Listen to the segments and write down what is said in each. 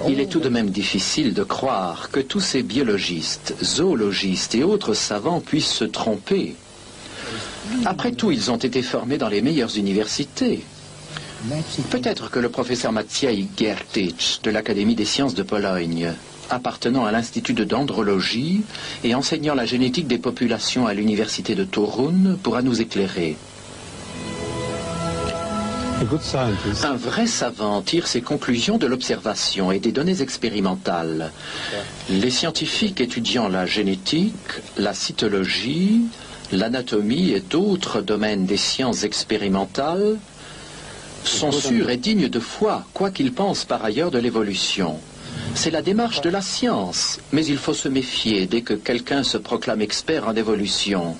Il est tout de même difficile de croire que tous ces biologistes, zoologistes et autres savants puissent se tromper. Après tout, ils ont été formés dans les meilleures universités. Peut-être que le professeur Maciej Giertych de l'Académie des sciences de Pologne, appartenant à l'Institut de dendrologie et enseignant la génétique des populations à l'université de Torun, pourra nous éclairer. Un vrai savant tire ses conclusions de l'observation et des données expérimentales. Les scientifiques étudiant la génétique, la cytologie, l'anatomie et d'autres domaines des sciences expérimentales sont sûrs et dignes de foi, quoi qu'ils pensent par ailleurs de l'évolution. C'est la démarche de la science, mais il faut se méfier dès que quelqu'un se proclame expert en évolution.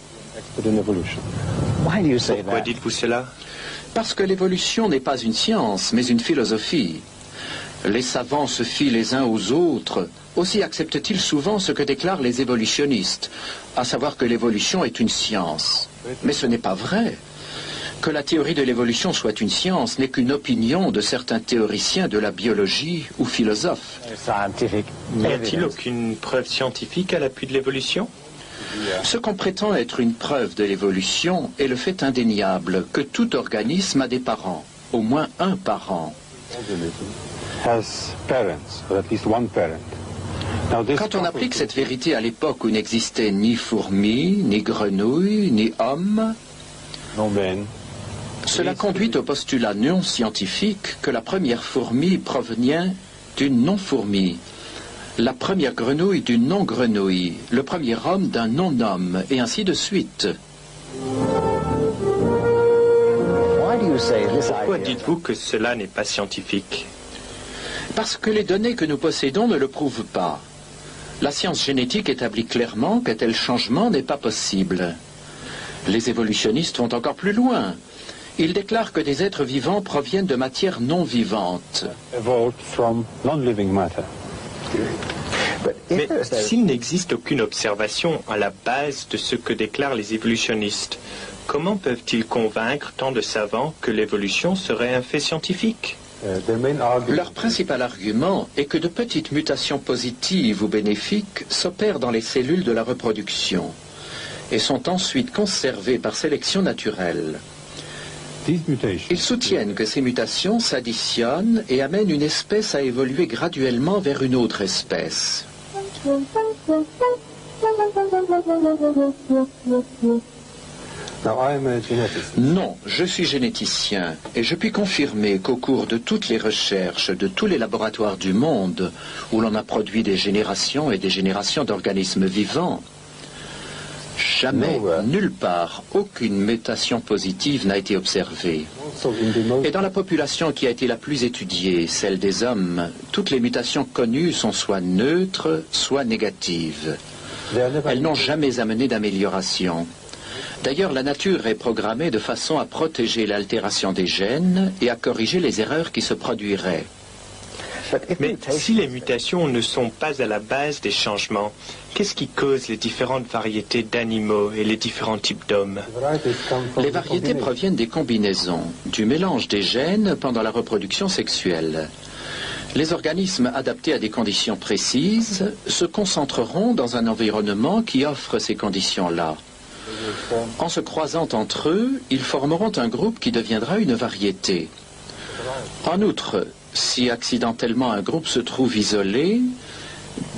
Pourquoi dites-vous cela? Parce que l'évolution n'est pas une science, mais une philosophie. Les savants se fient les uns aux autres. Aussi acceptent-ils souvent ce que déclarent les évolutionnistes, à savoir que l'évolution est une science. Mais ce n'est pas vrai. Que la théorie de l'évolution soit une science n'est qu'une opinion de certains théoriciens de la biologie ou philosophes. N'y a-t-il aucune preuve scientifique à l'appui de l'évolution? Ce qu'on prétend être une preuve de l'évolution est le fait indéniable que tout organisme a des parents, au moins un parent. Quand on applique cette vérité à l'époque où n'existaient ni fourmis, ni grenouilles, ni hommes, cela conduit au postulat non scientifique que la première fourmi provient d'une non-fourmi, la première grenouille d'une non-grenouille, le premier homme d'un non-homme, et ainsi de suite. Pourquoi dites-vous que cela n'est pas scientifique? Parce que les données que nous possédons ne le prouvent pas. La science génétique établit clairement qu'un tel changement n'est pas possible. Les évolutionnistes vont encore plus loin. Ils déclarent que des êtres vivants proviennent de matière non vivante. Mais s'il n'existe aucune observation à la base de ce que déclarent les évolutionnistes, comment peuvent-ils convaincre tant de savants que l'évolution serait un fait scientifique? Leur principal argument est que de petites mutations positives ou bénéfiques s'opèrent dans les cellules de la reproduction et sont ensuite conservées par sélection naturelle. Ils soutiennent que ces mutations s'additionnent et amènent une espèce à évoluer graduellement vers une autre espèce. Non, je suis généticien et je puis confirmer qu'au cours de toutes les recherches de tous les laboratoires du monde où l'on a produit des générations et des générations d'organismes vivants, jamais, nulle part, aucune mutation positive n'a été observée. Et dans la population qui a été la plus étudiée, celle des hommes, toutes les mutations connues sont soit neutres, soit négatives. Elles n'ont jamais amené d'amélioration. D'ailleurs, la nature est programmée de façon à protéger l'altération des gènes et à corriger les erreurs qui se produiraient. Mais si les mutations ne sont pas à la base des changements, qu'est-ce qui cause les différentes variétés d'animaux et les différents types d'hommes? Les variétés proviennent des combinaisons, du mélange des gènes pendant la reproduction sexuelle. Les organismes adaptés à des conditions précises se concentreront dans un environnement qui offre ces conditions-là. En se croisant entre eux, ils formeront un groupe qui deviendra une variété. En outre, si accidentellement un groupe se trouve isolé,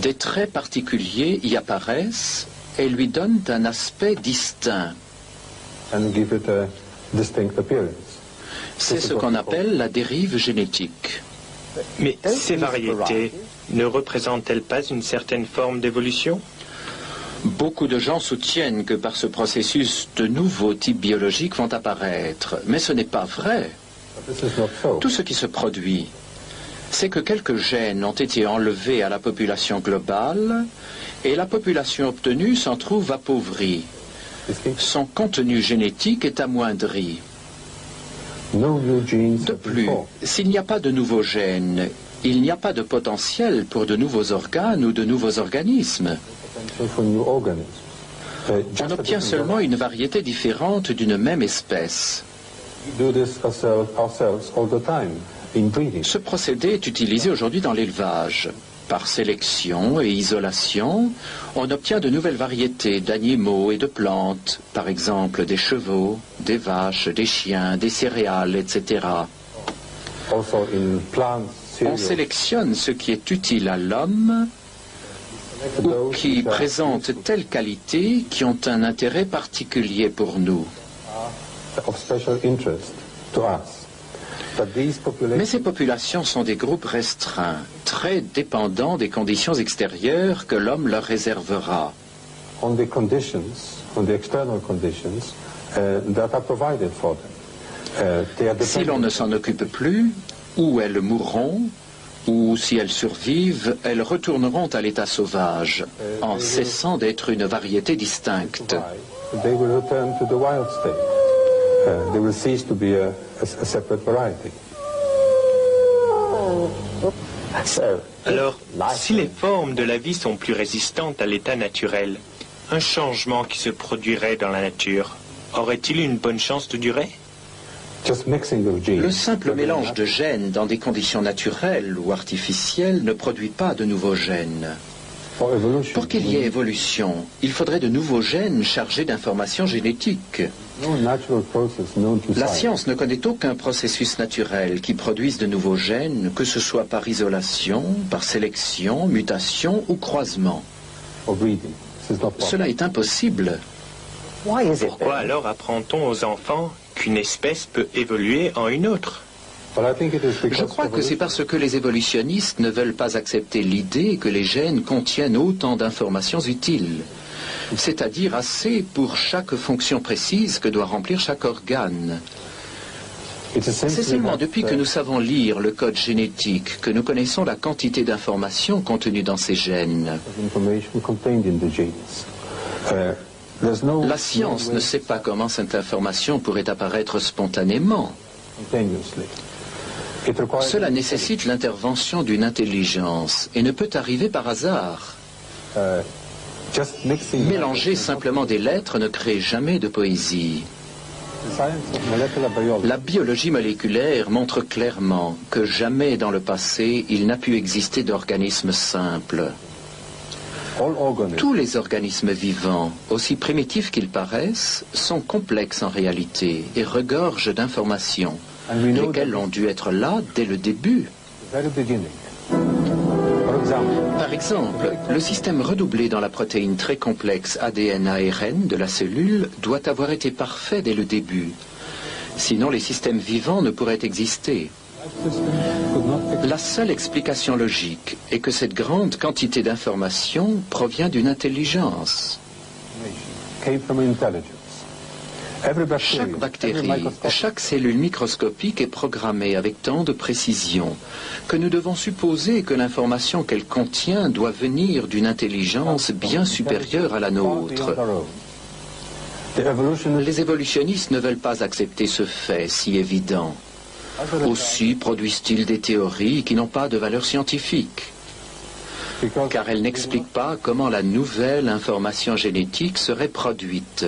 des traits particuliers y apparaissent et lui donnent un aspect distinct. C'est ce qu'on appelle la dérive génétique. Mais ces variétés ne représentent-elles pas une certaine forme d'évolution? Beaucoup de gens soutiennent que par ce processus, de nouveaux types biologiques vont apparaître. Mais ce n'est pas vrai. Tout ce qui se produit, c'est que quelques gènes ont été enlevés à la population globale et la population obtenue s'en trouve appauvrie. Son contenu génétique est amoindri. De plus, s'il n'y a pas de nouveaux gènes, il n'y a pas de potentiel pour de nouveaux organes ou de nouveaux organismes. On obtient seulement une variété différente d'une même espèce. Ce procédé est utilisé aujourd'hui dans l'élevage. Par sélection et isolation, on obtient de nouvelles variétés d'animaux et de plantes, par exemple des chevaux, des vaches, des chiens, des céréales, etc. On sélectionne ce qui est utile à l'homme ou qui présente telle qualité qui ont un intérêt particulier pour nous. Mais ces populations sont des groupes restreints, très dépendants des conditions extérieures que l'homme leur réservera. Si l'on ne s'en occupe plus, ou elles mourront, ou si elles survivent, elles retourneront à l'état sauvage, en cessant d'être une variété distincte. They will cease to be a separate variety. Alors, si les formes de la vie sont plus résistantes à l'état naturel, un changement qui se produirait dans la nature, aurait-il une bonne chance de durer? Le simple mélange de gènes dans des conditions naturelles ou artificielles ne produit pas de nouveaux gènes. Pour qu'il y ait évolution, il faudrait de nouveaux gènes chargés d'informations génétiques. La science ne connaît aucun processus naturel qui produise de nouveaux gènes, que ce soit par isolation, par sélection, mutation ou croisement. Cela est impossible. Pourquoi alors apprend-on aux enfants qu'une espèce peut évoluer en une autre? Je crois que c'est parce que les évolutionnistes ne veulent pas accepter l'idée que les gènes contiennent autant d'informations utiles, c'est-à-dire assez pour chaque fonction précise que doit remplir chaque organe. C'est seulement depuis que nous savons lire le code génétique que nous connaissons la quantité d'informations contenues dans ces gènes. La science ne sait pas comment cette information pourrait apparaître spontanément. Cela nécessite l'intervention d'une intelligence et ne peut arriver par hasard. Mélanger simplement des lettres ne crée jamais de poésie. La biologie moléculaire montre clairement que jamais dans le passé il n'a pu exister d'organismes simples. Tous les organismes vivants, aussi primitifs qu'ils paraissent, sont complexes en réalité et regorgent d'informations, lesquelles ont dû être là dès le début. Par exemple, le système redoublé dans la protéine très complexe ADN-ARN de la cellule doit avoir été parfait dès le début. Sinon, les systèmes vivants ne pourraient exister. La seule explication logique est que cette grande quantité d'informations provient d'une intelligence. Chaque bactérie, chaque cellule microscopique est programmée avec tant de précision que nous devons supposer que l'information qu'elle contient doit venir d'une intelligence bien supérieure à la nôtre. Les évolutionnistes ne veulent pas accepter ce fait si évident. Aussi produisent-ils des théories qui n'ont pas de valeur scientifique, car elles n'expliquent pas comment la nouvelle information génétique serait produite.